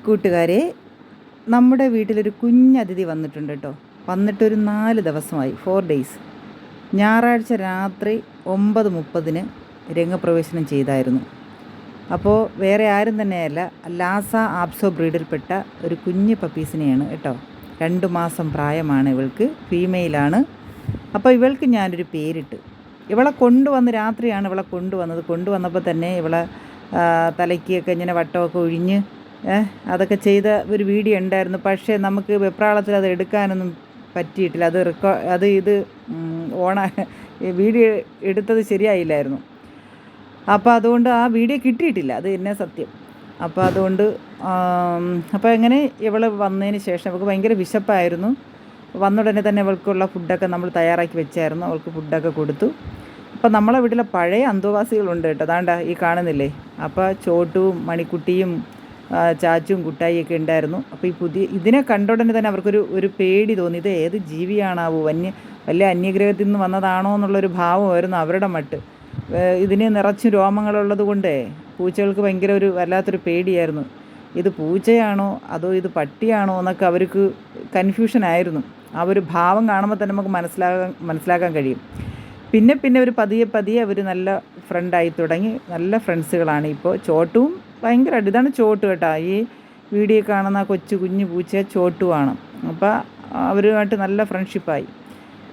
കൂട്ടുകാരെ, നമ്മുടെ വീട്ടിലൊരു കുഞ്ഞതിഥി വന്നിട്ടുണ്ട് കേട്ടോ. വന്നിട്ടൊരു 4 ദിവസമായി, 4 ഡേയ്സ്. ഞായറാഴ്ച രാത്രി 9:30 രംഗപ്രവേശനം ചെയ്തായിരുന്നു. അപ്പോൾ വേറെ ആരും തന്നെയല്ല, ലാസ ആപ്സോ ബ്രീഡിൽപ്പെട്ട ഒരു കുഞ്ഞ് പപ്പീസിനെയാണ് കേട്ടോ. 2 മാസം പ്രായമാണ് ഇവൾക്ക്, ഫീമെയിലാണ്. അപ്പോൾ ഇവൾക്ക് ഞാനൊരു പേരിട്ട്. ഇവളെ കൊണ്ടുവന്ന് രാത്രിയാണ് ഇവളെ കൊണ്ടുവന്നപ്പോൾ തന്നെ ഇവളെ തലയ്ക്കൊക്കെ ഇങ്ങനെ വട്ടമൊക്കെ ഒഴിഞ്ഞ് അതൊക്കെ ചെയ്ത ഒരു വീഡിയോ ഉണ്ടായിരുന്നു. പക്ഷേ നമുക്ക് വെപ്രാളത്തിൽ അത് എടുക്കാനൊന്നും പറ്റിയിട്ടില്ല. ഇത് വീഡിയോ എടുത്തത് ശരിയായില്ലായിരുന്നു. അപ്പോൾ അതുകൊണ്ട് ആ വീഡിയോ കിട്ടിയിട്ടില്ല, അത് എന്നെ സത്യം. അപ്പോൾ അതുകൊണ്ട് എങ്ങനെ ഇവൾ വന്നതിന് ശേഷം അവൾക്ക് ഭയങ്കര വിശപ്പായിരുന്നു. വന്നുടനെ തന്നെ അവൾക്കുള്ള ഫുഡൊക്കെ നമ്മൾ തയ്യാറാക്കി വെച്ചായിരുന്നു. അവൾക്ക് ഫുഡൊക്കെ കൊടുത്തു. അപ്പോൾ നമ്മളെ വീട്ടിലെ പഴയ അന്തേവാസികളുണ്ട് കേട്ടോ, അതാണ്ട ഈ കാണുന്നില്ലേ. അപ്പോൾ ചോട്ടും മണിക്കുട്ടിയും ചാച്ചും കുട്ടായിയൊക്കെ ഉണ്ടായിരുന്നു. അപ്പോൾ ഇതിനെ കണ്ടുടനെ തന്നെ അവർക്കൊരു പേടി തോന്നി. ഇത് ഏത് ജീവിയാണാവോ, വലിയ അന്യഗ്രഹത്തിൽ നിന്ന് വന്നതാണോ എന്നുള്ളൊരു ഭാവമായിരുന്നു അവരുടെ മട്ട്. ഇതിന് നിറച്ച് രോമങ്ങളുള്ളത് കൊണ്ടേ പൂച്ചകൾക്ക് ഭയങ്കര വല്ലാത്തൊരു പേടിയായിരുന്നു. ഇത് പൂച്ചയാണോ അതോ ഇത് പട്ടിയാണോ എന്നൊക്കെ അവർക്ക് കൺഫ്യൂഷനായിരുന്നു. ആ ഒരു ഭാവം കാണുമ്പോൾ തന്നെ നമുക്ക് മനസ്സിലാക്കാൻ കഴിയും. പിന്നെ ഒരു പതിയെ അവർ നല്ല ഫ്രണ്ടായി തുടങ്ങി. നല്ല ഫ്രണ്ട്സുകളാണ് ഇപ്പോൾ. ചോട്ടും ഭയങ്കര ഇതാണ് ചോട്ടു കേട്ടോ. ഈ വീഡിയോ കാണുന്ന കുഞ്ഞു പൂച്ച ചോട്ടുവാണ്. അപ്പോൾ അവരുമായിട്ട് നല്ല ഫ്രണ്ട്ഷിപ്പായി.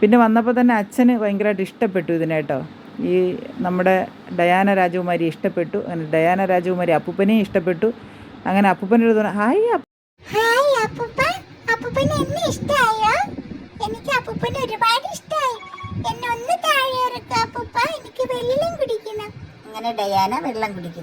പിന്നെ വന്നപ്പോൾ തന്നെ അച്ഛന് ഭയങ്കരമായിട്ട് ഇഷ്ടപ്പെട്ടു ഇതിനെ കേട്ടോ. ഈ നമ്മുടെ ഡയാന രാജകുമാരി ഇഷ്ടപ്പെട്ടു. അങ്ങനെ ഡയാന രാജകുമാരി അപ്പൂപ്പനെയും ഇഷ്ടപ്പെട്ടു. അങ്ങനെ അപ്പൂപ്പൻ്റെ അടുത്ത് ഹായ് അപ്പൂപ്പ, അപ്പൂപ്പനെ എന്നെ ഇഷ്ടമായോ? എനിക്ക് അപ്പൂപ്പനെ ഒരുപാട് ഇഷ്ടമായി. എന്നെ ഒന്ന് താഴെ ഇറക്കുക അപ്പൂപ്പ, എനിക്ക് വെള്ളം കുടിക്കണം. അങ്ങനെ ഡയാന വെള്ളം കുടിക്കുന്നു.